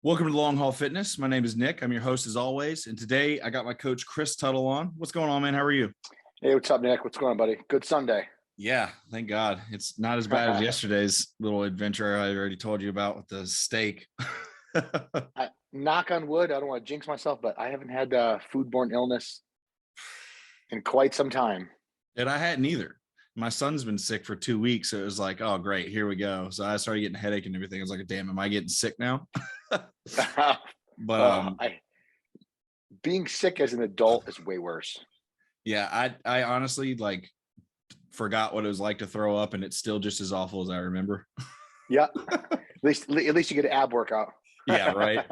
Welcome to Long Haul Fitness. My name is Nick. I'm your host as always. And today I got my coach, Chris Tuttle, on. What's going on, man? How are you? Hey, what's up, Nick? What's going on, buddy? Good Sunday. Yeah, thank God. It's not as bad as yesterday's little adventure I already told you about with the steak. Knock on wood. I don't want to jinx myself, but I haven't had foodborne illness in quite some time. And I hadn't either. My son's been sick for 2 weeks. So it was like, oh, great. Here we go. So I started getting a headache and everything. I was like, damn, am I getting sick now? But being sick as an adult is way worse. Yeah, I honestly forgot what it was like to throw up, and it's still just as awful as I remember. Yeah. At least you get an ab workout. Yeah, right.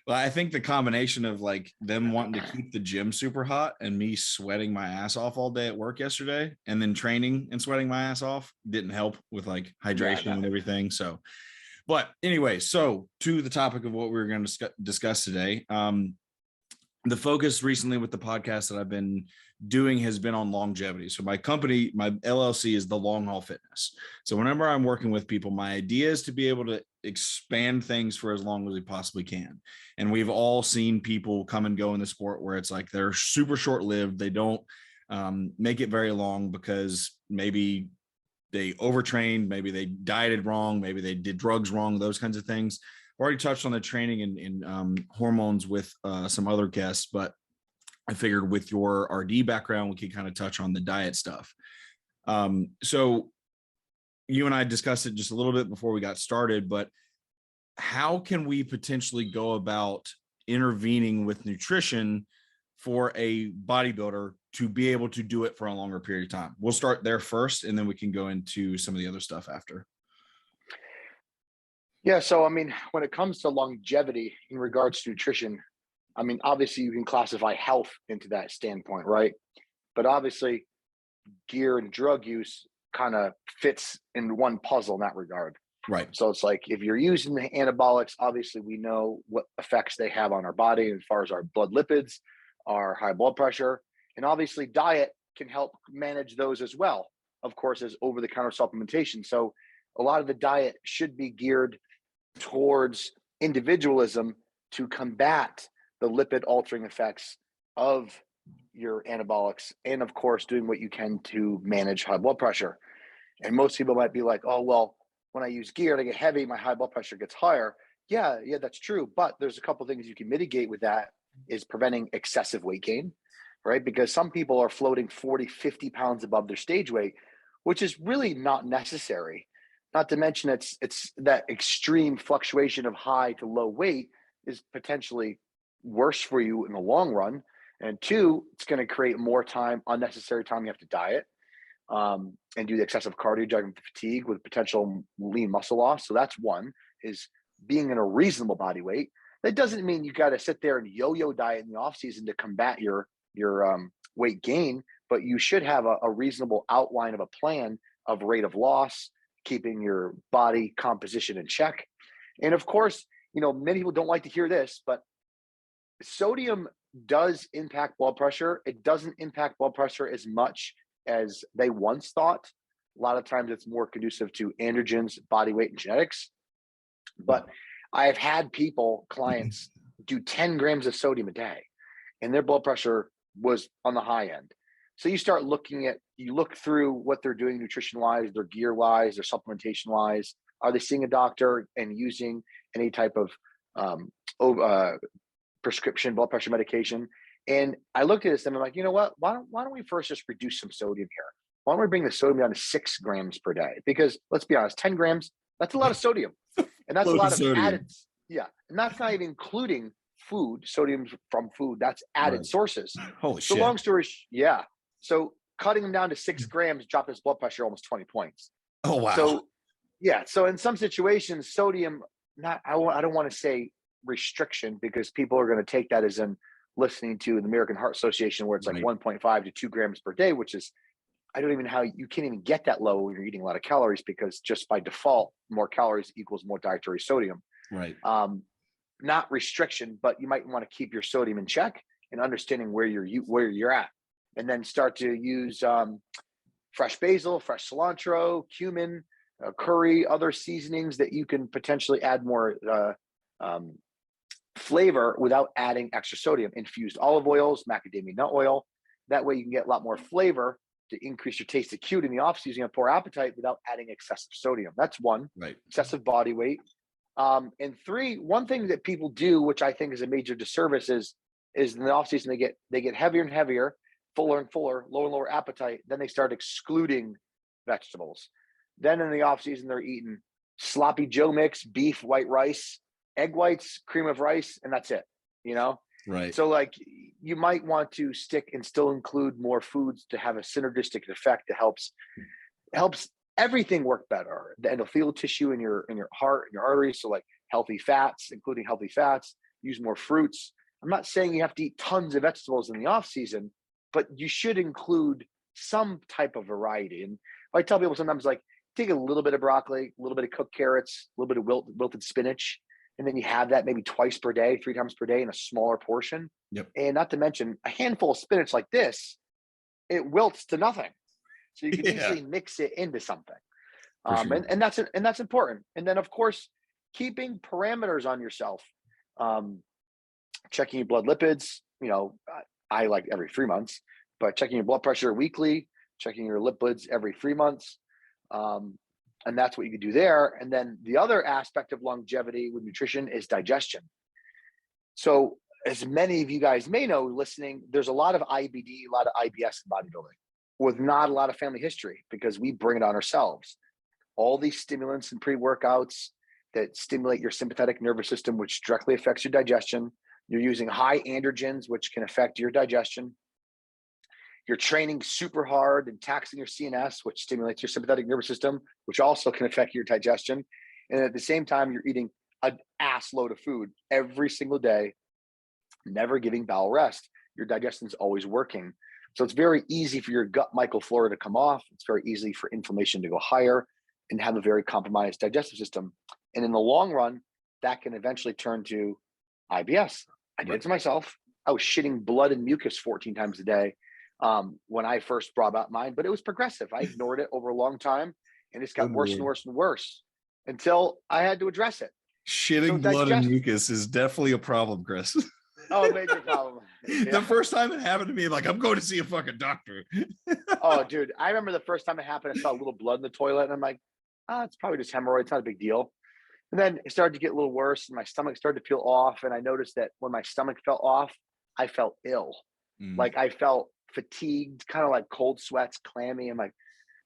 Well, I think the combination of them wanting to keep the gym super hot and me sweating my ass off all day at work yesterday, and then training and sweating my ass off didn't help with hydration and everything. So, but anyway, so to the topic of what we were going to discuss today. The focus recently with the podcast that I've been doing has been on longevity. So my company, my LLC, is the Long Haul Fitness. So whenever I'm working with people, my idea is to be able to expand things for as long as we possibly can. And we've all seen people come and go in the sport where it's like they're super short-lived. They don't make it very long because maybe they overtrained, maybe they dieted wrong, maybe they did drugs wrong, those kinds of things. Already touched on the training and hormones with some other guests, but I figured with your RD background, we could kind of touch on the diet stuff. So you and I discussed it just a little bit before we got started, but how can we potentially go about intervening with nutrition for a bodybuilder to be able to do it for a longer period of time? We'll start there first, and then we can go into some of the other stuff after. Yeah. So, when it comes to longevity in regards to nutrition, obviously you can classify health into that standpoint, right? But obviously gear and drug use kind of fits in one puzzle in that regard. Right. So it's like, if you're using the anabolics, obviously we know what effects they have on our body as far as our blood lipids, our high blood pressure, and obviously diet can help manage those as well, of course, as over-the-counter supplementation. So a lot of the diet should be geared towards individualism to combat the lipid altering effects of your anabolics, and of course doing what you can to manage high blood pressure. And most people might be like, oh, well, when I use gear and I get heavy, my high blood pressure gets higher. Yeah, that's true. But there's a couple of things you can mitigate with that, is preventing excessive weight gain, right? Because some people are floating 40, 50 pounds above their stage weight, which is really not necessary. Not to mention it's that extreme fluctuation of high to low weight is potentially worse for you in the long run. And two, it's going to create more time, unnecessary time you have to diet and do the excessive cardio, driving fatigue with potential lean muscle loss. So that's one, is being in a reasonable body weight. That doesn't mean you got to sit there and yo-yo diet in the off season to combat your weight gain, but you should have a reasonable outline of a plan of rate of loss, keeping your body composition in check. And of course, many people don't like to hear this, but sodium does impact blood pressure. It doesn't impact blood pressure as much as they once thought. A lot of times it's more conducive to androgens, body weight, and genetics. But I've had clients do 10 grams of sodium a day, and their blood pressure was on the high end. So you look through what they're doing nutrition-wise, their gear-wise, their supplementation-wise. Are they seeing a doctor and using any type of prescription blood pressure medication? And I looked at this and I'm like, you know what? Why don't we first just reduce some sodium here? Why don't we bring the sodium down to 6 grams per day? Because let's be honest, 10 grams, that's a lot of sodium. And that's a lot of added. Yeah. And that's not even including food, sodium from food. That's added sources. Holy shit. So long story, yeah. So cutting them down to 6 grams dropped his blood pressure almost 20 points. Oh, wow. So yeah. So in some situations, sodium, I don't want to say restriction, because people are going to take that as in listening to the American Heart Association, where it's like 1.5 to 2 grams per day, which is, I don't even know how you can't even get that low when you're eating a lot of calories, because just by default, more calories equals more dietary sodium. Right. Not restriction, but you might want to keep your sodium in check and understanding where you're at, and then start to use fresh basil, fresh cilantro, cumin, curry, other seasonings that you can potentially add more flavor without adding extra sodium. Infused olive oils, macadamia nut oil. That way you can get a lot more flavor to increase your taste acute in the off season and poor appetite without adding excessive sodium. That's one. Right. Excessive body weight. And three, one thing that people do, which I think is a major disservice, is in the off season they get heavier and heavier, fuller and fuller, lower and lower appetite. Then they start excluding vegetables. Then in the off season they're eating sloppy Joe mix, beef, white rice, egg whites, cream of rice, and that's it. You know. Right. So like you might want to stick and still include more foods to have a synergistic effect that helps everything work better. The endothelial tissue in your heart and your arteries. So like healthy fats, including healthy fats, use more fruits. I'm not saying you have to eat tons of vegetables in the off season, but you should include some type of variety. And I tell people sometimes, like, take a little bit of broccoli, a little bit of cooked carrots, a little bit of wilted spinach, and then you have that maybe twice per day, 3 times per day in a smaller portion. Yep. And not to mention a handful of spinach like this, it wilts to nothing. So you can easily mix it into something. Sure. And that's important. And then of course, keeping parameters on yourself, checking your blood lipids, you know, I like every 3 months, but checking your blood pressure weekly, checking your lipids every 3 months. And that's what you can do there. And then the other aspect of longevity with nutrition is digestion. So as many of you guys may know listening, there's a lot of IBD, a lot of IBS in bodybuilding with not a lot of family history because we bring it on ourselves. All these stimulants and pre-workouts that stimulate your sympathetic nervous system, which directly affects your digestion. You're using high androgens, which can affect your digestion. You're training super hard and taxing your CNS, which stimulates your sympathetic nervous system, which also can affect your digestion. And at the same time, you're eating an ass load of food every single day, never giving bowel rest. Your digestion is always working. So it's very easy for your gut microflora to come off. It's very easy for inflammation to go higher and have a very compromised digestive system. And in the long run, that can eventually turn to IBS. I did it to myself. I was shitting blood and mucus 14 times a day when I first brought up mine, but it was progressive. I ignored it over a long time and it's got worse and worse and worse until I had to address it. Shitting blood and mucus is definitely a problem, Chris. Oh, major problem. Yeah. The first time it happened to me, like, I'm going to see a fucking doctor. Oh, dude, I remember the first time it happened, I saw a little blood in the toilet and I'm like, oh, it's probably just hemorrhoids, not a big deal. And then it started to get a little worse and my stomach started to feel off. And I noticed that when my stomach felt off, I felt ill. Like I felt fatigued, kind of like cold sweats, clammy. I'm like,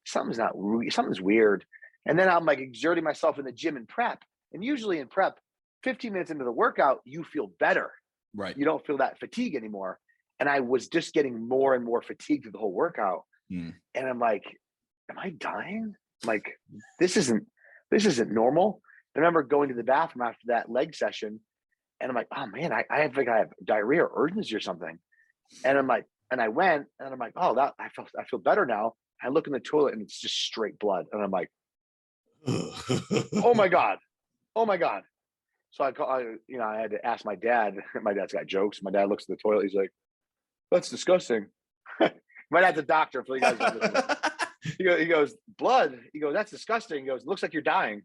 something's weird. And then I'm like exerting myself in the gym in prep. And usually in prep, 15 minutes into the workout, you feel better. Right. You don't feel that fatigue anymore. And I was just getting more and more fatigued through the whole workout. And I'm like, am I dying? I'm like, this isn't normal. I remember going to the bathroom after that leg session and I'm like, oh man, I think I have diarrhea or urgency or something. And I'm like, and I went and I'm like, oh, that I feel better now. I look in the toilet and it's just straight blood. And I'm like, oh my God. So I had to ask my dad. My dad's got jokes. My dad looks at the toilet. He's like, that's disgusting. My dad's a doctor for you guys. He goes, blood. He goes, that's disgusting. He goes, looks like you're dying.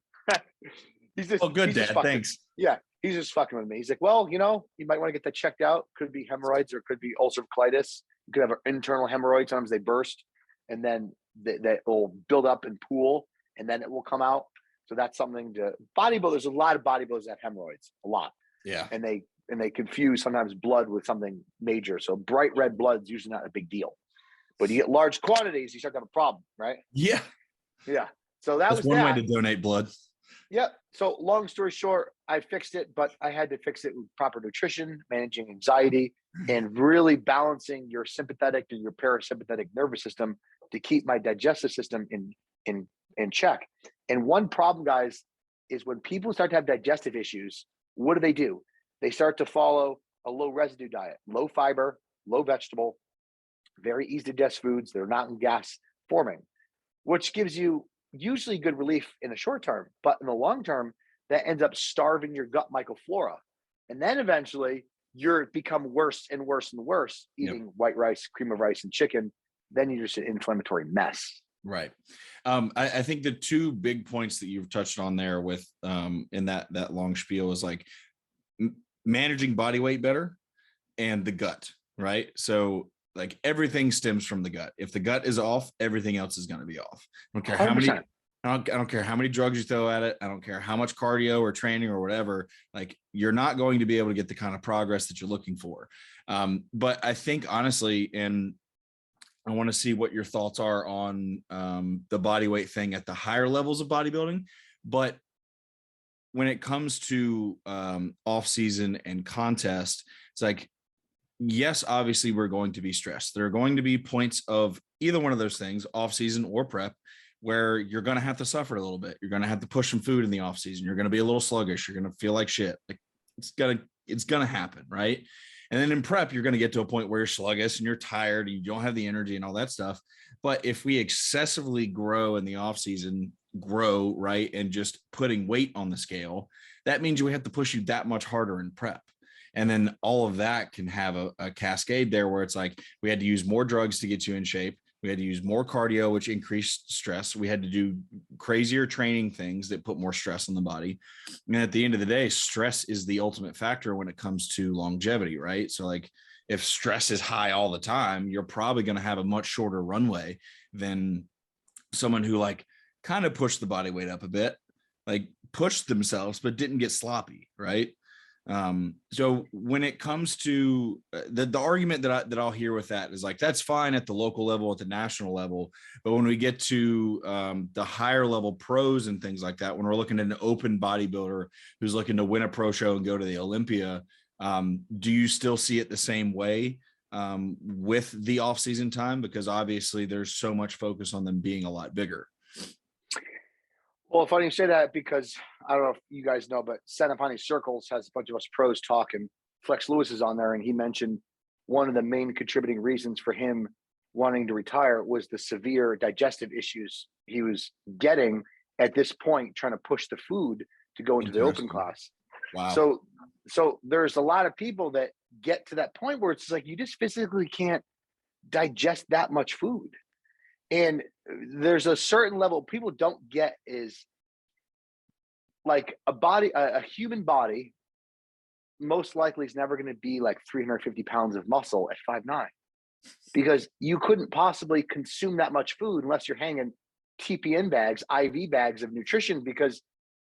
He's just, oh, good, Dad. Thanks. Yeah. He's just fucking with me. He's like, well, you might want to get that checked out. Could be hemorrhoids or it could be ulcerative colitis. You could have an internal hemorrhoid. Sometimes they burst and then they will build up and pool and then it will come out. So that's something to bodybuilders. There's a lot of bodybuilders that have hemorrhoids, a lot. Yeah. And they confuse sometimes blood with something major. So bright red blood is usually not a big deal, but you get large quantities, you start to have a problem, right? Yeah. Yeah. So that's one way to donate blood. Yep. So long story short, I fixed it, but I had to fix it with proper nutrition, managing anxiety, and really balancing your sympathetic and your parasympathetic nervous system to keep my digestive system in check. And one problem, guys, is when people start to have digestive issues, what do? They start to follow a low residue diet, low fiber, low vegetable, very easy to digest foods. They're not in gas forming, which gives you usually good relief in the short term, but in the long term, that ends up starving your gut microflora. And then eventually you're become worse and worse and worse eating white rice, cream of rice, and chicken. Then you're just an inflammatory mess. Right. I think the two big points that you've touched on there with in that long spiel is like managing body weight better and the gut, right? So like everything stems from the gut. If the gut is off, everything else is going to be off. I don't care how many 100%. I don't care how many drugs you throw at it. I don't care how much cardio or training or whatever. Like you're not going to be able to get the kind of progress that you're looking for. But I think honestly, and I want to see what your thoughts are on the body weight thing at the higher levels of bodybuilding. But when it comes to off season and contest, it's like, yes, obviously we're going to be stressed. There are going to be points of either one of those things, off season or prep, where you're going to have to suffer a little bit. You're going to have to push some food in the off season. You're going to be a little sluggish. You're going to feel like shit. Like it's going to happen. Right. And then in prep, you're going to get to a point where you're sluggish and you're tired and you don't have the energy and all that stuff. But if we excessively grow in the off season, right, and just putting weight on the scale, that means we have to push you that much harder in prep. And then all of that can have a cascade there where it's like we had to use more drugs to get you in shape. We had to use more cardio, which increased stress. We had to do crazier training things that put more stress on the body. And at the end of the day, stress is the ultimate factor when it comes to longevity, right? So like if stress is high all the time, you're probably going to have a much shorter runway than someone who like kind of pushed the body weight up a bit, like pushed themselves, but didn't get sloppy, right? So when it comes to the argument that I'll hear with that is like, that's fine at the local level, at the national level. But when we get to the higher level pros and things like that, when we're looking at an open bodybuilder who's looking to win a pro show and go to the Olympia, do you still see it the same way with the off season time? Because obviously there's so much focus on them being a lot bigger. Well, funny you say that because I don't know if you guys know, but Son of Honey Circles has a bunch of us pros talking. Flex Lewis is on there, and he mentioned one of the main contributing reasons for him wanting to retire was the severe digestive issues he was getting at this point, trying to push the food to go into the open class. Wow. So there's a lot of people that get to that point where it's like you just physically can't digest that much food. And there's a certain level people don't get is like a human body most likely is never going to be like 350 pounds of muscle at 5'9", because you couldn't possibly consume that much food unless you're hanging TPN bags, IV bags of nutrition, because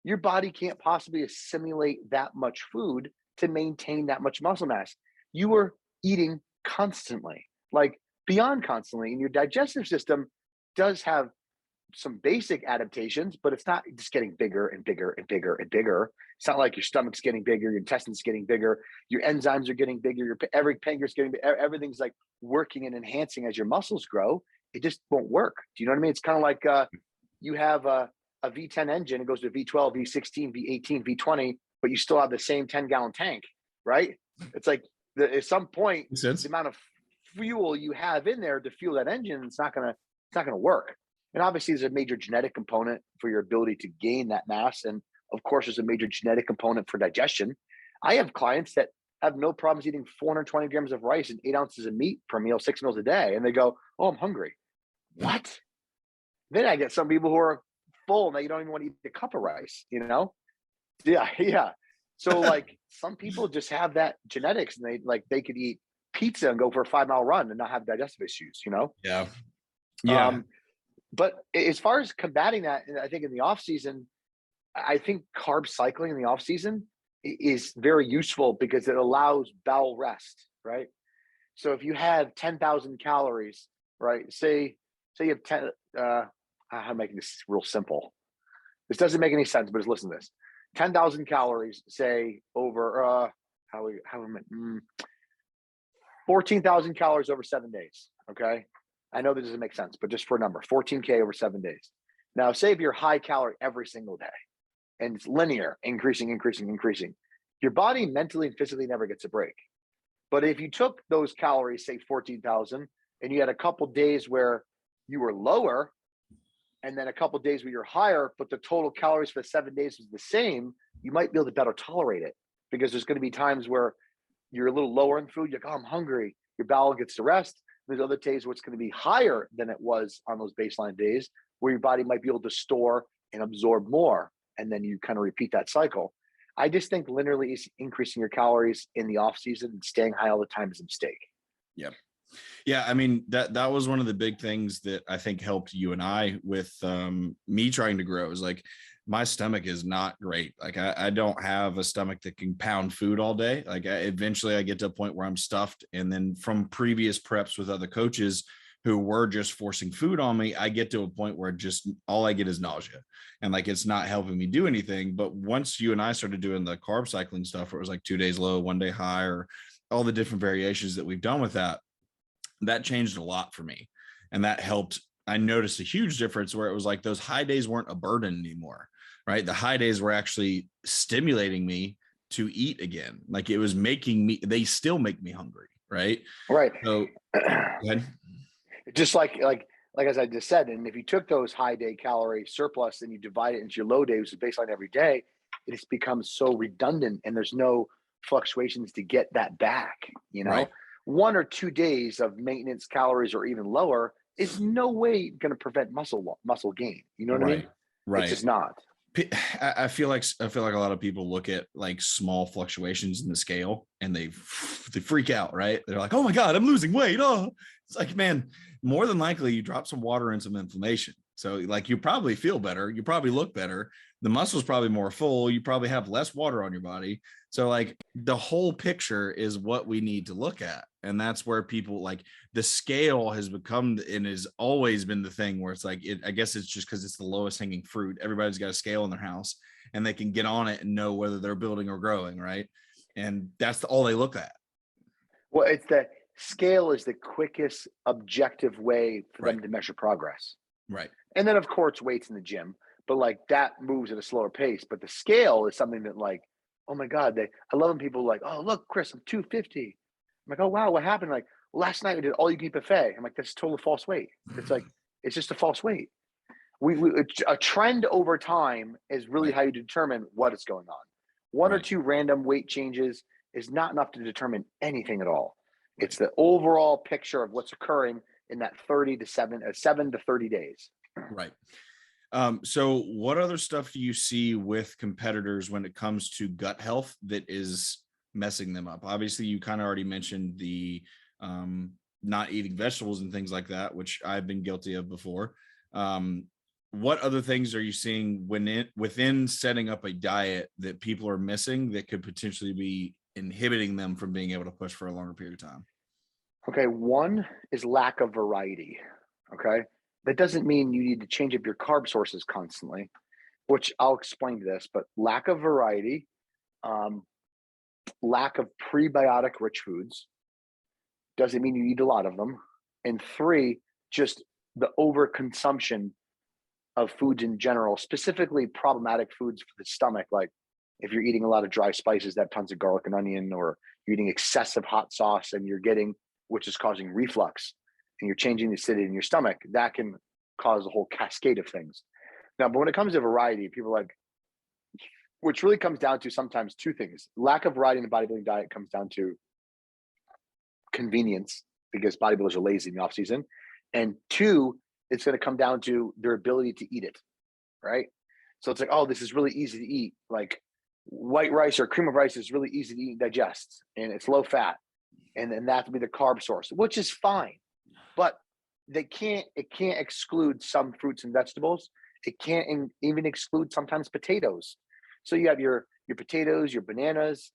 your body can't possibly assimilate that much food to maintain that much muscle mass. You were eating constantly, like beyond constantly, and your digestive system does have some basic adaptations, but it's not just getting bigger and bigger and bigger and bigger. It's not like your stomach's getting bigger, your intestines getting bigger, your enzymes are getting bigger, your every pancreas getting bigger, everything's like working and enhancing as your muscles grow. It just won't work. Do you know what I mean? It's kind of like you have a V10 engine, it goes to V12, V16, V18, V20, but you still have the same 10-gallon tank, right? It's like at some point, the amount of fuel you have in there to fuel that engine, it's not gonna work. And obviously there's a major genetic component for your ability to gain that mass. And of course, there's a major genetic component for digestion. I have clients that have no problems eating 420 grams of rice and 8 ounces of meat per meal, 6 meals a day. And they go, oh, I'm hungry. What? Then I get some people who are full and they don't even want to eat a cup of rice, you know? Yeah. So like some people just have that genetics and they could eat pizza and go for a 5-mile run and not have digestive issues, you know? Yeah. But as far as combating that, I think in the off season, I think carb cycling in the off season is very useful because it allows bowel rest, right? So if you have 10,000 calories, right? Say you have 10. I'm making this real simple. This doesn't make any sense, but just listen to this. 10,000 calories, say over 14,000 calories over 7 days. Okay. I know this doesn't make sense, but just for a number, 14K over 7 days. Now, say if you're high calorie every single day and it's linear, increasing, your body mentally and physically never gets a break. But if you took those calories, say 14,000, and you had a couple days where you were lower and then a couple days where you're higher, but the total calories for the 7 days was the same, you might be able to better tolerate it, because there's going to be times where you're a little lower in food. You're like, oh, I'm hungry. Your bowel gets to rest. There's other days where it's going to be higher than it was on those baseline days, where your body might be able to store and absorb more. And then you kind of repeat that cycle. I just think literally increasing your calories in the off season and staying high all the time is a mistake. Yep. Yeah, I mean that was one of the big things that I think helped you and I with me trying to grow, is like my stomach is not great. Like I don't have a stomach that can pound food all day. Like eventually I get to a point where I'm stuffed, and then from previous preps with other coaches who were just forcing food on me, I get to a point where just all I get is nausea, and like it's not helping me do anything. But once you and I started doing the carb cycling stuff, where it was like 2 days low, 1 day high, or all the different variations that we've done with that, that changed a lot for me. And that helped. I noticed a huge difference where it was like those high days weren't a burden anymore, right? The high days were actually stimulating me to eat again. Like it was making me, they still make me hungry, right? Right. So go ahead. Just like as I just said, and if you took those high day calorie surplus and you divide it into your low days, baseline every day, it has become so redundant, and there's no fluctuations to get that back. You know, Right. 1 or 2 days of maintenance calories or even lower is no way going to prevent muscle gain. You know what I mean? Right. It's just not. I feel like a lot of people look at like small fluctuations in the scale and they freak out, right? They're like, "Oh my God, I'm losing weight." Oh, it's like, man, more than likely you drop some water and some inflammation. So like you probably feel better, you probably look better, the muscle's probably more full, you probably have less water on your body. So like the whole picture is what we need to look at. And that's where people like the scale has become and has always been the thing where it's like, I guess it's just because it's the lowest hanging fruit. Everybody's got a scale in their house and they can get on it and know whether they're building or growing, right? And that's all they look at. Well, it's the scale is the quickest objective way for Right. them to measure progress. Right. And then of course weights in the gym, but like that moves at a slower pace. But the scale is something that like, oh my God, I love when people like, oh look, Chris, I'm 250. I'm like, oh wow, what happened? Like last night we did all you can eat buffet. I'm like, that's total false weight. It's like, it's just a false weight. A trend over time is really Right. how you determine what is going on. One or Right. two random weight changes is not enough to determine anything at all. It's the overall picture of what's occurring in that 7 to 30 days. Right. So what other stuff do you see with competitors when it comes to gut health that is messing them up? Obviously, you kind of already mentioned the not eating vegetables and things like that, which I've been guilty of before. What other things are you seeing within setting up a diet that people are missing that could potentially be inhibiting them from being able to push for a longer period of time? Okay, one is lack of variety. Okay, that doesn't mean you need to change up your carb sources constantly, which I'll explain this, but lack of variety, um, lack of prebiotic rich foods doesn't mean you eat a lot of them. And three, just the overconsumption of foods in general, specifically problematic foods for the stomach. Like if you're eating a lot of dry spices that have tons of garlic and onion, or you're eating excessive hot sauce and you're getting, which is causing reflux, and you're changing the acidity in your stomach, that can cause a whole cascade of things. Now, but when it comes to variety, people are like, which really comes down to sometimes two things. Lack of variety in the bodybuilding diet comes down to convenience, because bodybuilders are lazy in the off season. And two, it's going to come down to their ability to eat it, right? So it's like, oh, this is really easy to eat. Like white rice or cream of rice is really easy to eat and digest, and it's low fat. And then that would be the carb source, which is fine. But it can't exclude some fruits and vegetables. It can't even exclude sometimes potatoes. So you have your potatoes, your bananas,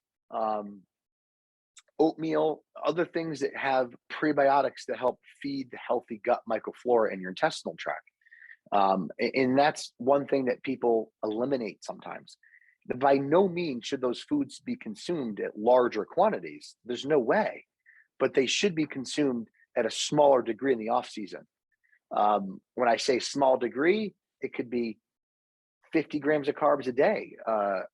oatmeal, other things that have prebiotics that help feed the healthy gut microflora in your intestinal tract. And that's one thing that people eliminate sometimes. By no means should those foods be consumed at larger quantities. There's no way, but they should be consumed at a smaller degree in the off season. When I say small degree, it could be 50 grams of carbs a day,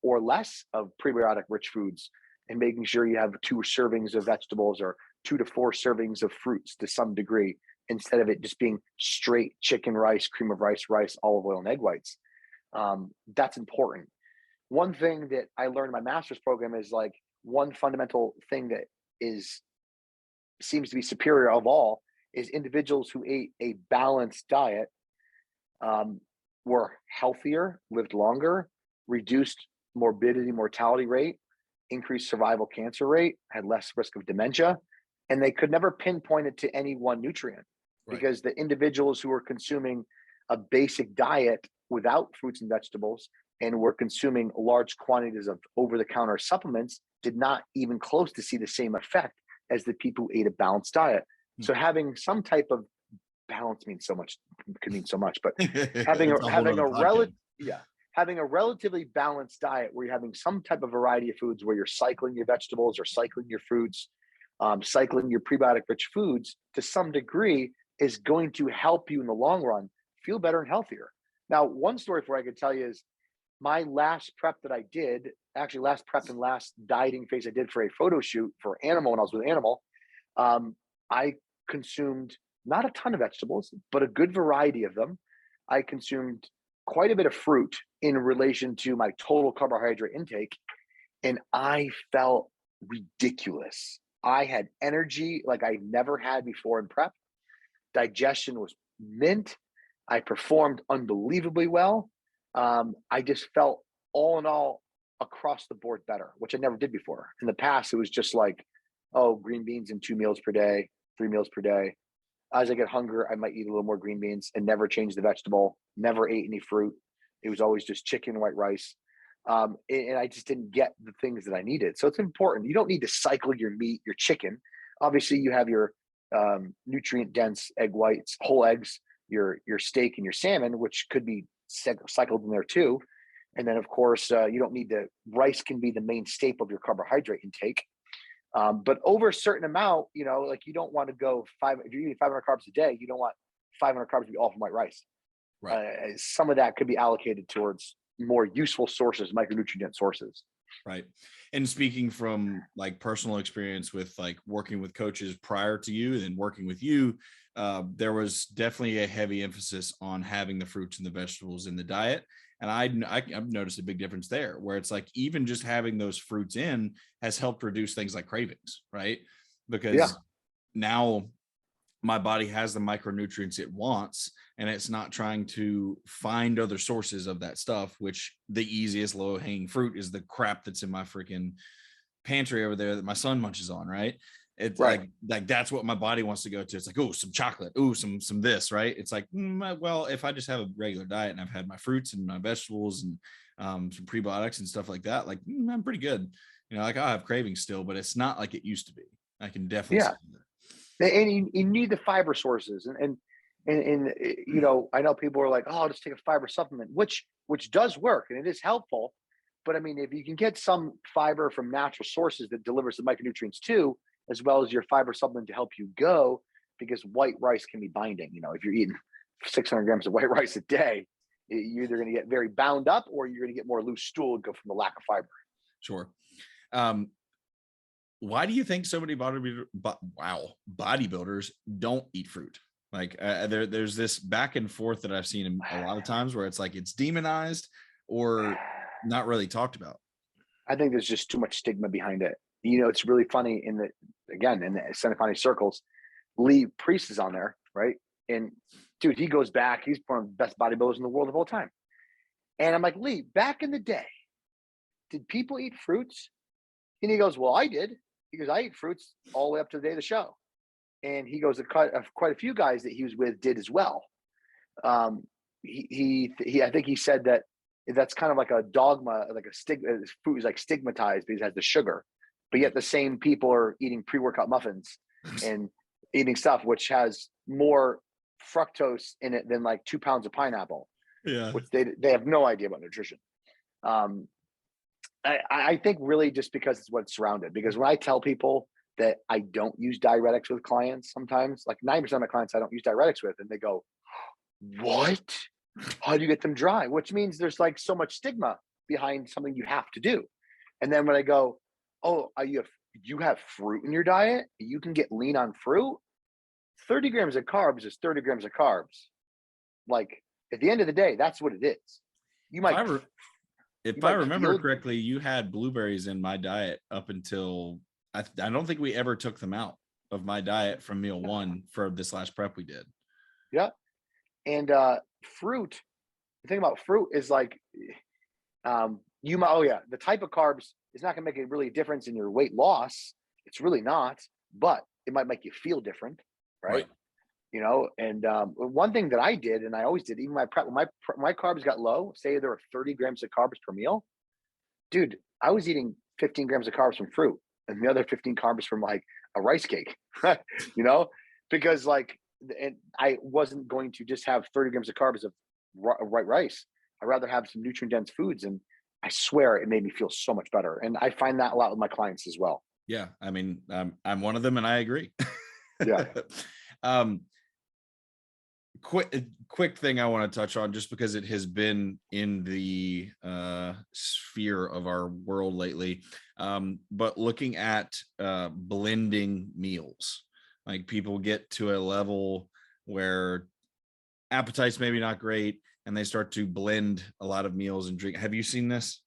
or less of prebiotic rich foods, and making sure you have 2 servings of vegetables or 2 to 4 servings of fruits to some degree, instead of it just being straight chicken, rice, cream of rice, olive oil, and egg whites. That's important. One thing that I learned in my master's program is like one fundamental thing that seems to be superior of all is individuals who ate a balanced diet were healthier, lived longer, reduced morbidity, mortality rate, increased survival cancer rate, had less risk of dementia. And they could never pinpoint it to any one nutrient because the individuals who were consuming a basic diet without fruits and vegetables and were consuming large quantities of over-the-counter supplements did not even close to see the same effect as the people who ate a balanced diet. So having some type of balance means so much, could mean so much, but having a relatively balanced diet where you're having some type of variety of foods, where you're cycling your vegetables or cycling your fruits, cycling your prebiotic rich foods to some degree, is going to help you in the long run feel better and healthier. Now, one story for I could tell you is my last prep that I did, actually last prep and last dieting phase I did for a photo shoot for Animal when I was with Animal. I consumed not a ton of vegetables, but a good variety of them. I consumed quite a bit of fruit in relation to my total carbohydrate intake, and I felt ridiculous. I had energy like I never had before in prep. Digestion was mint. I performed unbelievably well. I just felt all in all across the board better, which I never did before. In the past, it was just like, oh, green beans and 2 meals per day, 3 meals per day. As I get hunger, I might eat a little more green beans and never change the vegetable, never ate any fruit. It was always just chicken, white rice. And I just didn't get the things that I needed. So it's important. You don't need to cycle your meat, your chicken. Obviously, you have your nutrient-dense egg whites, whole eggs, your steak and your salmon, which could be cycled in there too. And then, of course, you don't need to, rice can be the main staple of your carbohydrate intake. But over a certain amount, like you don't want to go if you're eating 500 carbs a day, you don't want 500 carbs to be all from white rice. Right. Some of that could be allocated towards more useful sources, micronutrient sources. Right. And speaking from like personal experience with like working with coaches prior to you and working with you, there was definitely a heavy emphasis on having the fruits and the vegetables in the diet. And I've noticed a big difference there, where it's like even just having those fruits in has helped reduce things like cravings, right? Because now my body has the micronutrients it wants, and it's not trying to find other sources of that stuff, which the easiest low hanging fruit is the crap that's in my freaking pantry over there that my son munches on, right? It's like that's what my body wants to go to. It's like, oh, some chocolate, oh, some this, right? It's like, well, if I just have a regular diet and I've had my fruits and my vegetables and some prebiotics and stuff like that, like I'm pretty good. Like I'll have cravings still, but it's not like it used to be. I can definitely say that. And you need the fiber sources, and I know people are like, oh, I'll just take a fiber supplement, which does work and it is helpful. But I mean, if you can get some fiber from natural sources that delivers the micronutrients too, as well as your fiber supplement to help you go, because white rice can be binding. If you're eating 600 grams of white rice a day, you're either going to get very bound up or you're going to get more loose stool and go from the lack of fiber. Sure. Why do you think so many bodybuilders don't eat fruit? Like there's this back and forth that I've seen a lot of times where it's like it's demonized or not really talked about. I think there's just too much stigma behind it. It's really funny in the Santa Clara circles, Lee Priest is on there, right? And dude, he goes back, he's one of the best bodybuilders in the world of all time. And I'm like, Lee, back in the day, did people eat fruits? And he goes, well, I did. He goes, I eat fruits all the way up to the day of the show. And he goes, quite a few guys that he was with did as well. I think he said that that's kind of like a dogma, like a stigma. Food is like stigmatized because it has the sugar, but yet the same people are eating pre-workout muffins and eating stuff which has more fructose in it than like 2 pounds of pineapple. Yeah, which they have no idea about nutrition. I think really just because it's what's surrounded. Because when I tell people that I don't use diuretics with clients, sometimes like 90% of my clients I don't use diuretics with, and they go, "What? How do you get them dry?" Which means there's like so much stigma behind something you have to do. And then when I go, "Oh, you have fruit in your diet, you can get lean on fruit." 30 grams of carbs is 30 grams of carbs. Like at the end of the day, that's what it is. You might. If I remember correctly, you had blueberries in my diet up until I don't think we ever took them out of my diet from meal one for this last prep we did. Yeah. And fruit, the thing about fruit is like you might, oh yeah, the type of carbs is not going to make a really difference in your weight loss. It's really not, but it might make you feel different, right? Right. And one thing that I did, and I always did, even my prep, when my carbs got low, say there were 30 grams of carbs per meal, dude, I was eating 15 grams of carbs from fruit and the other 15 carbs from like a rice cake, because and I wasn't going to just have 30 grams of carbs of white rice. I'd rather have some nutrient dense foods. And I swear it made me feel so much better. And I find that a lot with my clients as well. Yeah. I mean, I'm one of them and I agree. Yeah. Quick thing I want to touch on, just because it has been in the sphere of our world lately. But looking at blending meals, like people get to a level where appetite's maybe not great and they start to blend a lot of meals and drink. Have you seen this?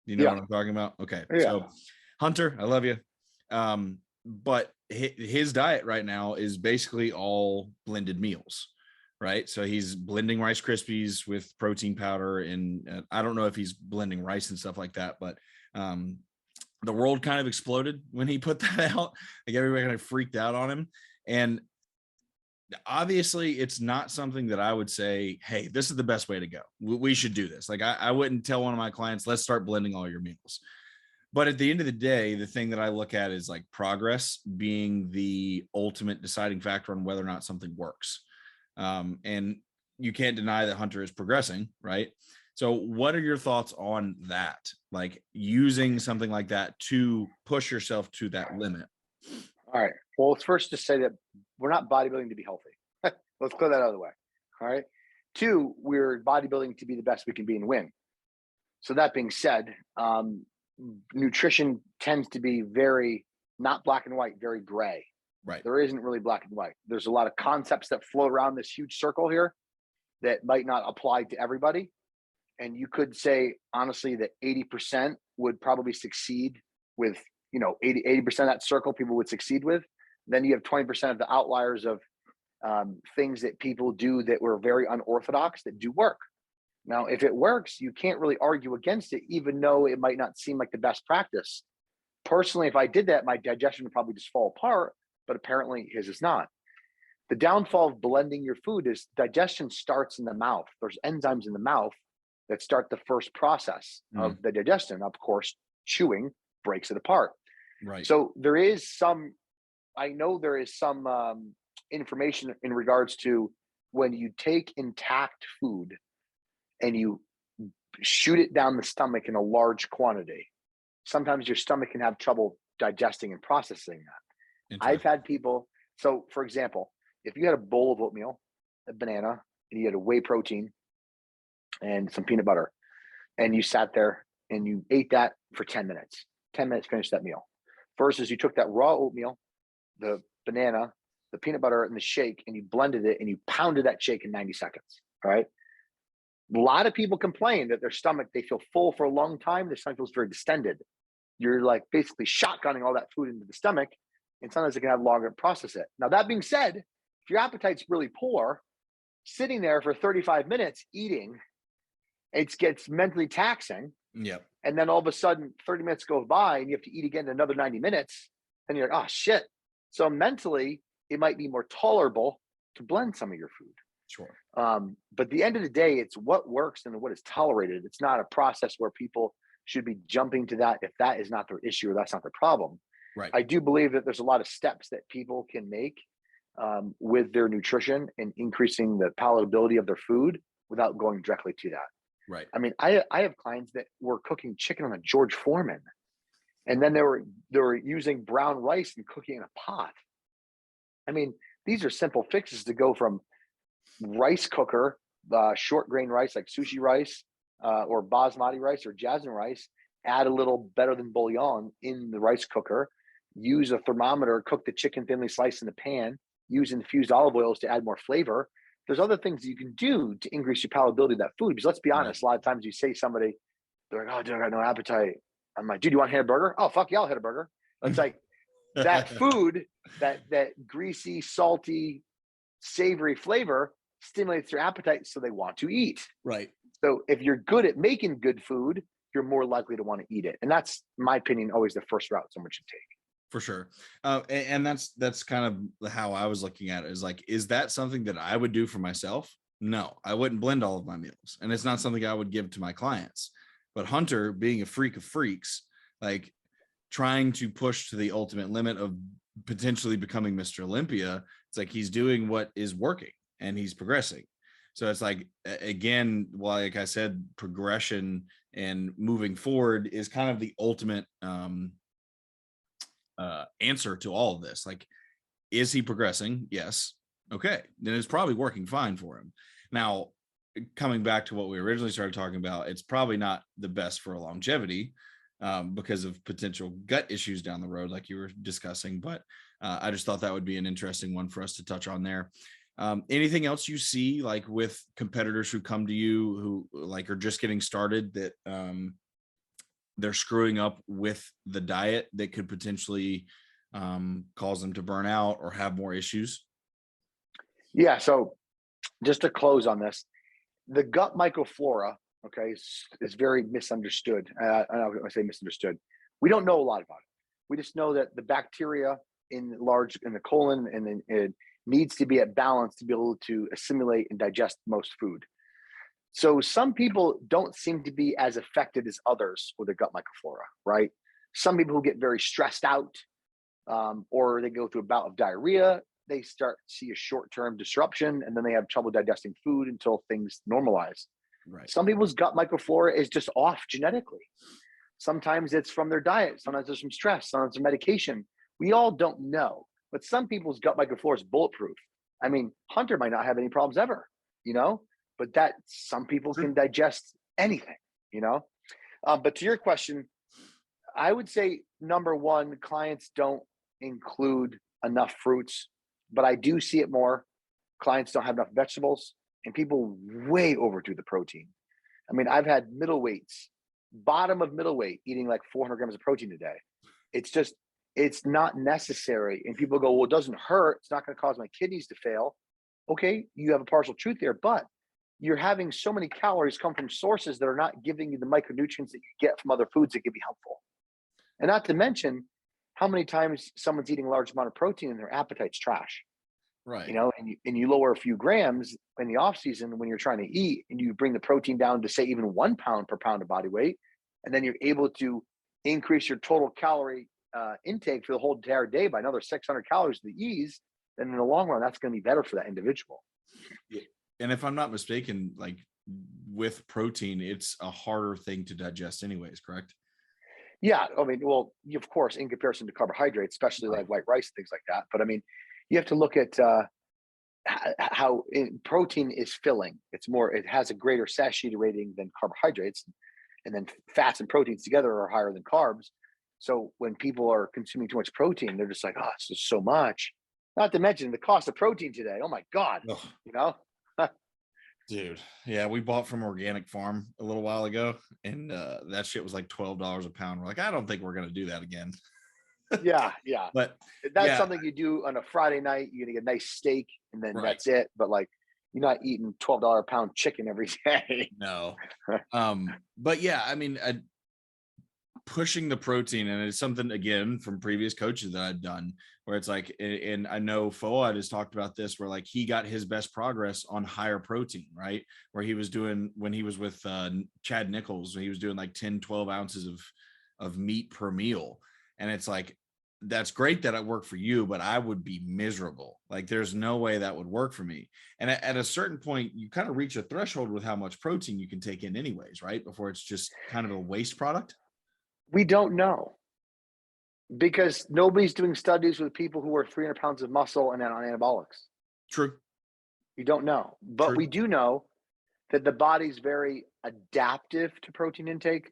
Do you know what I'm talking about? Okay. Yeah. So Hunter, I love you. But his diet right now is basically all blended meals. Right. So he's blending Rice Krispies with protein powder. And I don't know if he's blending rice and stuff like that, but the world kind of exploded when he put that out. Like everybody kind of freaked out on him. And obviously it's not something that I would say, hey, this is the best way to go. We should do this. Like I wouldn't tell one of my clients, let's start blending all your meals. But at the end of the day, the thing that I look at is like progress being the ultimate deciding factor on whether or not something works. And you can't deny that Hunter is progressing, right? So what are your thoughts on that? Like using something like that to push yourself to that limit? All right. Well, let's first just say that we're not bodybuilding to be healthy. Let's clear that out of the way. All right. 2, we're bodybuilding to be the best we can be and win. So that being said, nutrition tends to be very not black and white, very gray. Right. There isn't really black and white. There's a lot of concepts that float around this huge circle here that might not apply to everybody. And you could say, honestly, that 80% would probably succeed with, 80% of that circle people would succeed with. Then you have 20% of the outliers of things that people do that were very unorthodox that do work. Now, if it works, you can't really argue against it, even though it might not seem like the best practice. Personally, if I did that, my digestion would probably just fall apart, but apparently his is not. The downfall of blending your food is digestion starts in the mouth. There's enzymes in the mouth that start the first process of the digestion. Of course, chewing breaks it apart. Right. So I know there is some information in regards to when you take intact food and you shoot it down the stomach in a large quantity, sometimes your stomach can have trouble digesting and processing that. I've had people, so for example, if you had a bowl of oatmeal, a banana, and you had a whey protein and some peanut butter, and you sat there and you ate that for 10 minutes, finished that meal, versus you took that raw oatmeal, the banana, the peanut butter, and the shake, and you blended it and you pounded that shake in 90 seconds, all right? A lot of people complain that their stomach, they feel full for a long time. Their stomach feels very distended. You're like basically shotgunning all that food into the stomach, and sometimes it can have longer to process it. Now, that being said, if your appetite's really poor, sitting there for 35 minutes eating, it gets mentally taxing. Yep. And then all of a sudden 30 minutes goes by and you have to eat again in another 90 minutes. And you're like, oh shit. So mentally, it might be more tolerable to blend some of your food. Sure. But at the end of the day, it's what works and what is tolerated. It's not a process where people should be jumping to that if that is not their issue or that's not their problem. Right. I do believe that there's a lot of steps that people can make with their nutrition and increasing the palatability of their food without going directly to that. Right. I mean, I have clients that were cooking chicken on a George Foreman, and then they were using brown rice and cooking in a pot. I mean, these are simple fixes to go from rice cooker, short grain rice like sushi rice or basmati rice or jasmine rice, add a little better than bouillon in the rice cooker, use a thermometer, cook the chicken thinly sliced in the pan, use infused olive oils to add more flavor. There's other things you can do to increase your palatability of that food. Because let's be honest, a lot of times you say somebody, they're like, oh, dude, I got no appetite. I'm like, dude, you want to hit a burger? Oh, fuck yeah, I'll hit a burger. It's like that food, that greasy, salty, savory flavor stimulates their appetite, so they want to eat. Right. So if you're good at making good food, you're more likely to want to eat it. And that's, in my opinion, always the first route someone should take. For sure. And that's kind of how I was looking at it, is like, is that something that I would do for myself? No, I wouldn't blend all of my meals. And it's not something I would give to my clients. But Hunter, being a freak of freaks, like trying to push to the ultimate limit of potentially becoming Mr. Olympia, it's like he's doing what is working and he's progressing. So it's like, again, like I said, progression and moving forward is kind of the ultimate answer to all of this. Like, is he progressing? Yes. Okay, then it's probably working fine for him. Now, coming back to what we originally started talking about, it's probably not the best for longevity because of potential gut issues down the road, like you were discussing. But I just thought that would be an interesting one for us to touch on there. Anything else you see, like with competitors who come to you who like are just getting started, that they're screwing up with the diet that could potentially cause them to burn out or have more issues? Yeah. So just to close on this, the gut microflora, okay, is very misunderstood. I say misunderstood. We don't know a lot about it. We just know that the bacteria in the colon and then it needs to be at balance to be able to assimilate and digest most food. So some people don't seem to be as affected as others with their gut microflora, right? Some people who get very stressed out, or they go through a bout of diarrhea, they start to see a short-term disruption, and then they have trouble digesting food until things normalize. Right. Some people's gut microflora is just off genetically. Sometimes it's from their diet. Sometimes it's from stress. Sometimes it's medication. We all don't know. But some people's gut microflora is bulletproof. I mean, Hunter might not have any problems ever, but that some people can digest anything, But to your question, I would say number one, clients don't include enough fruits, but I do see it more. Clients don't have enough vegetables, and people way overdo the protein. I mean, I've had middleweights, bottom of middleweight, eating like 400 grams of protein a day. It's not necessary. And people go, well, it doesn't hurt. It's not going to cause my kidneys to fail. Okay, you have a partial truth there, but you're having so many calories come from sources that are not giving you the micronutrients that you get from other foods that can be helpful. And not to mention how many times someone's eating a large amount of protein and their appetite's trash. Right. And you lower a few grams in the off season when you're trying to eat, and you bring the protein down to say even 1 pound per pound of body weight, and then you're able to increase your total calorie intake for the whole entire day by another 600 calories with ease. Then in the long run, that's going to be better for that individual. Yeah. And if I'm not mistaken, like with protein, it's a harder thing to digest anyways, correct? Yeah. I mean, well, of course, in comparison to carbohydrates, especially like white rice, things like that. But I mean, you have to look at how protein is filling. It has a greater satiety rating than carbohydrates. And then fats and proteins together are higher than carbs. So when people are consuming too much protein, they're just like, oh, it's just so much. Not to mention the cost of protein today. Oh my God. Dude, yeah, we bought from Organic Farm a little while ago, and that shit was like $12 a pound. We're like, I don't think we're gonna do that again. Yeah. But that's something you do on a Friday night. You're gonna get a nice steak, and then that's it. But like, you're not eating $12 a pound chicken every day. No. But yeah, I mean, pushing the protein, and it's something again from previous coaches that I've done, where it's like, and I know Fouad has talked about this, where like he got his best progress on higher protein, right? Where he was doing, when he was with Chad Nichols, he was doing like 10-12 ounces of meat per meal. And it's like, that's great that it worked for you, but I would be miserable. Like there's no way that would work for me. And at a certain point, you kind of reach a threshold with how much protein you can take in anyways, right? Before it's just kind of a waste product. We don't know, because nobody's doing studies with people who are 300 pounds of muscle and then on anabolics. True. You don't know, but we do know that the body's very adaptive to protein intake.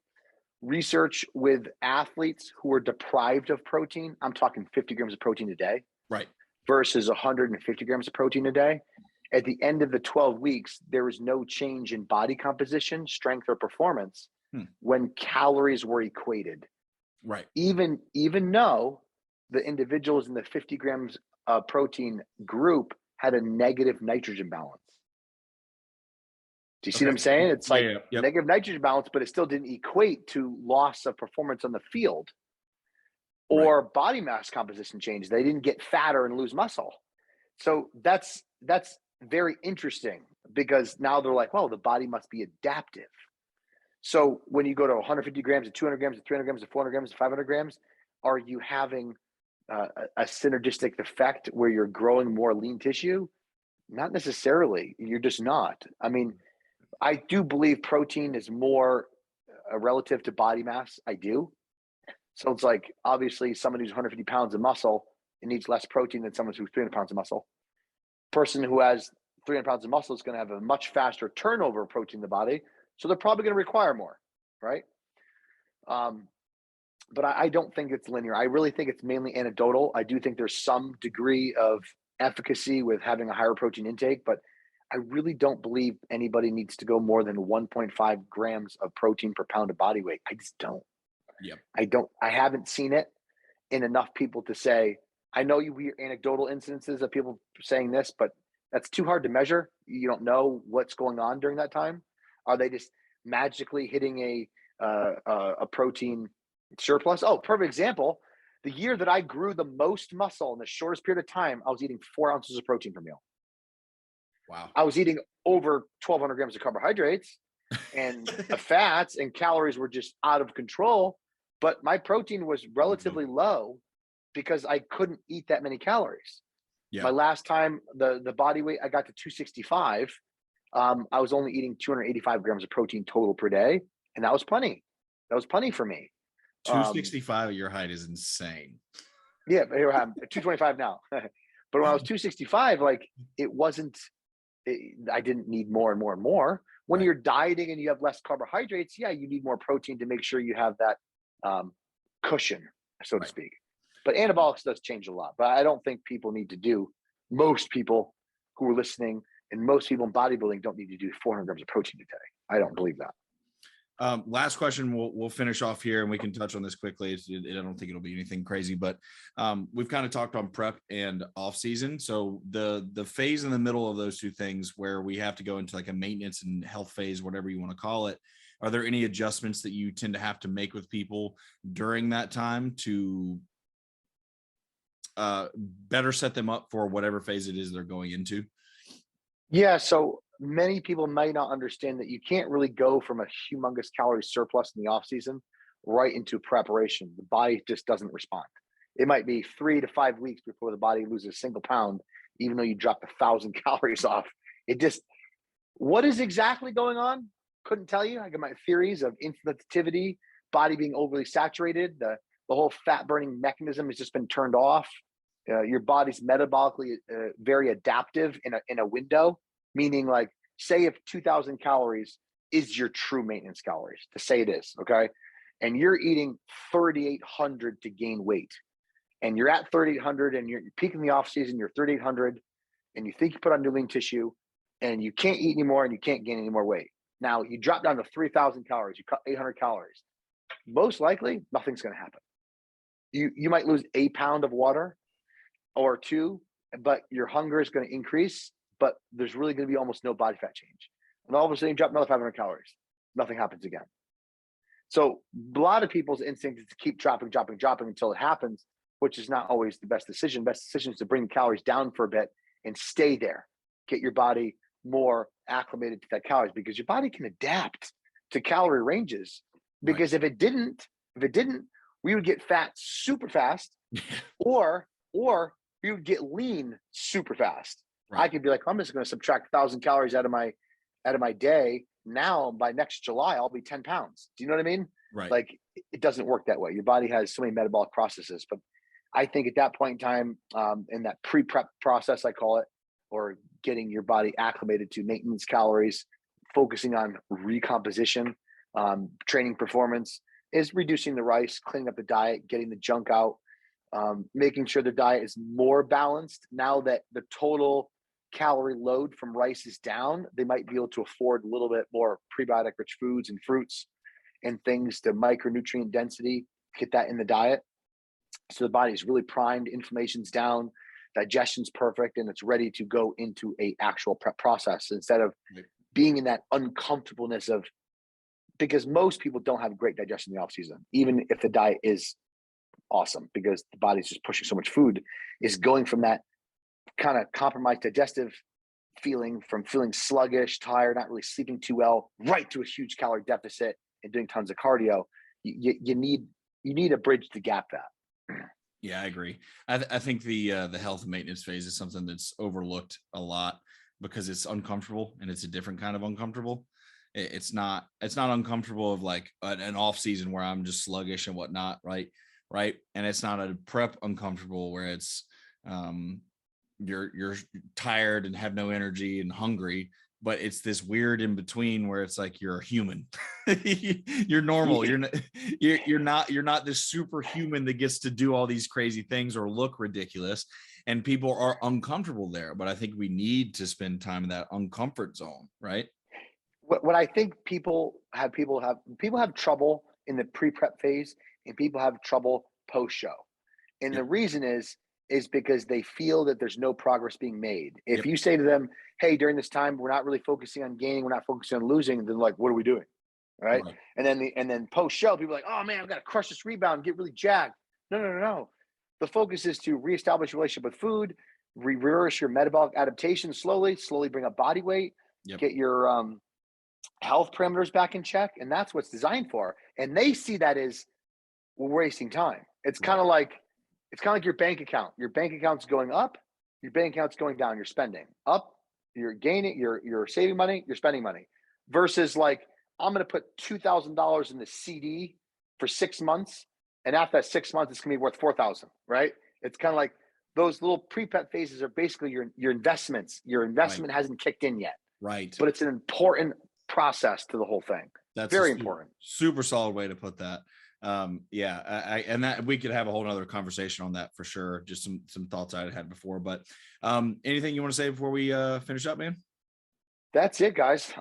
Research with athletes who are deprived of protein, I'm talking 50 grams of protein a day, right, versus 150 grams of protein a day. At the end of the 12 weeks, there is no change in body composition, strength, or performance when calories were equated. Right. Even though the individuals in the 50 grams protein group had a negative nitrogen balance. Do you see what I'm saying? It's like Yep. negative nitrogen balance, but it still didn't equate to loss of performance on the field or body mass composition change. They didn't get fatter and lose muscle. So that's very interesting, because now they're like, well, the body must be adaptive. So when you go to 150 grams to 200 grams to 300 grams to 400 grams to 500 grams, are you having a synergistic effect where you're growing more lean tissue? Not necessarily. You're just not. I mean, I do believe protein is more relative to body mass. I do. So it's like, obviously, someone who's 150 pounds of muscle, it needs less protein than someone who's 300 pounds of muscle. Person who has 300 pounds of muscle is going to have a much faster turnover of protein in the body. So they're probably going to require more, right? But I don't think it's linear. I really think it's mainly anecdotal. I do think there's some degree of efficacy with having a higher protein intake, but I really don't believe anybody needs to go more than 1.5 grams of protein per pound of body weight. I just don't. Yep. I haven't seen it in enough people to say. I know you hear anecdotal incidences of people saying this, but that's too hard to measure. You don't know what's going on during that time. Are they just magically hitting a protein surplus? Oh, perfect example. The year that I grew the most muscle in the shortest period of time, I was eating 4 ounces of protein per meal. Wow. I was eating over 1,200 grams of carbohydrates and fats, and calories were just out of control. But my protein was relatively low because I couldn't eat that many calories. Yeah. My last time, the body weight, I got to 265. I was only eating 285 grams of protein total per day, and that was plenty. That was plenty for me. 265 at your height is insane. Yeah, but here I'm 225 now. But when I was 265, like I didn't need more and more and more. When you're dieting and you have less carbohydrates, yeah, you need more protein to make sure you have that cushion, so to speak. But anabolics does change a lot. But I don't think people need to do, most people who are listening and most people in bodybuilding don't need to do 400 grams of protein a day. I don't believe that. Last question, we'll finish off here and we can touch on this quickly. I don't think it'll be anything crazy, but we've kind of talked on prep and off season. So the phase in the middle of those two things where we have to go into like a maintenance and health phase, whatever you want to call it, are there any adjustments that you tend to have to make with people during that time to better set them up for whatever phase it is they're going into? Yeah, so many people might not understand that you can't really go from a humongous calorie surplus in the off season right into preparation. The body just doesn't respond. It might be 3 to 5 weeks before the body loses a single pound, even though you dropped 1,000 calories off. What is exactly going on? Couldn't tell you. I got my theories of insensitivity, body being overly saturated. The whole fat burning mechanism has just been turned off. Your body's metabolically very adaptive in a window, meaning like, say if 2,000 calories is your true maintenance calories, to say it is, okay? And you're eating 3,800 to gain weight. And you're at 3,800 and you're peaking the off season, you're 3,800 and you think you put on new lean tissue and you can't eat anymore and you can't gain any more weight. Now you drop down to 3,000 calories, you cut 800 calories. Most likely nothing's gonna happen. You might lose a pound of water or 2, but your hunger is going to increase, but there's really going to be almost no body fat change. And all of a sudden you drop another 500 calories. Nothing happens again. So a lot of people's instinct is to keep dropping until it happens, which is not always the best decision. Best decision is to bring the calories down for a bit and stay there. Get your body more acclimated to that calories, because your body can adapt to calorie ranges. Because if it didn't, we would get fat super fast or you would get lean super fast. I could be like, I'm just going to subtract 1,000 calories out of my day. Now by next July, I'll be 10 pounds. Do you know what I mean? Right. Like it doesn't work that way. Your body has so many metabolic processes, but I think at that point in time, in that pre-prep process, I call it, or getting your body acclimated to maintenance calories, focusing on recomposition, training performance, is reducing the rice, cleaning up the diet, getting the junk out, making sure the diet is more balanced. Now that the total calorie load from rice is down, they might be able to afford a little bit more prebiotic rich foods and fruits and things to micronutrient density, get that in the diet. So the body's really primed, inflammation's down, digestion's perfect, and it's ready to go into a actual prep process instead of being in that uncomfortableness of, because most people don't have great digestion in the off season, even if the diet is awesome, because the body's just pushing so much food, is going from that kind of compromised digestive feeling, from feeling sluggish, tired, not really sleeping too well, right to a huge calorie deficit and doing tons of cardio. You need a bridge to gap that. Yeah, I agree. I think the health maintenance phase is something that's overlooked a lot because it's uncomfortable, and it's a different kind of uncomfortable. It's not uncomfortable of like an off season where I'm just sluggish and whatnot, right? And it's not a prep uncomfortable where it's you're tired and have no energy and hungry, but it's this weird in between where it's like you're a human. You're normal. You're not this superhuman that gets to do all these crazy things or look ridiculous, and people are uncomfortable there. But I think we need to spend time in that uncomfort zone, right? What I think people have trouble in the pre-prep phase, and people have trouble post-show. And Yep. the reason is because they feel that there's no progress being made. If Yep. you say to them, hey, during this time, we're not really focusing on gaining, we're not focusing on losing, then like, what are we doing? Right. And then post-show, people are like, oh man, I've got to crush this rebound and get really jacked. No. The focus is to reestablish a relationship with food, reverse your metabolic adaptation slowly bring up body weight, Yep. get your health parameters back in check. And that's what's designed for. And they see that as, we're wasting time. It's kind of like your bank account. Your bank account's going up, your bank account's going down. You're spending up, you're gaining, you're saving money, you're spending money. Versus like, I'm going to put $2,000 in the CD for 6 months, and after that 6 months, it's going to be worth 4,000. Right? It's kind of like those little pre-prep phases are basically your investments. Your investment hasn't kicked in yet. Right. But it's an important process to the whole thing. That's very important. Super solid way to put that. And that we could have a whole nother conversation on that for sure. Just some thoughts I had before, but anything you want to say before we finish up, man? That's it, guys.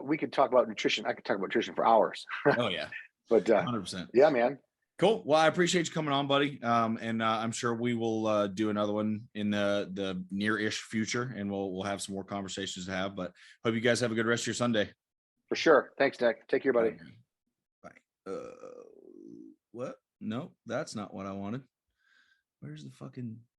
We could talk about nutrition. I could talk about nutrition for hours. Oh yeah. But 100%. Yeah, man. Cool. Well, I appreciate you coming on, buddy. And I'm sure we will do another one in the near-ish future, and we'll have some more conversations to have. But hope you guys have a good rest of your Sunday. For sure. Thanks, Nick. Take care, buddy. Bye. What? No, that's not what I wanted. Where's the fucking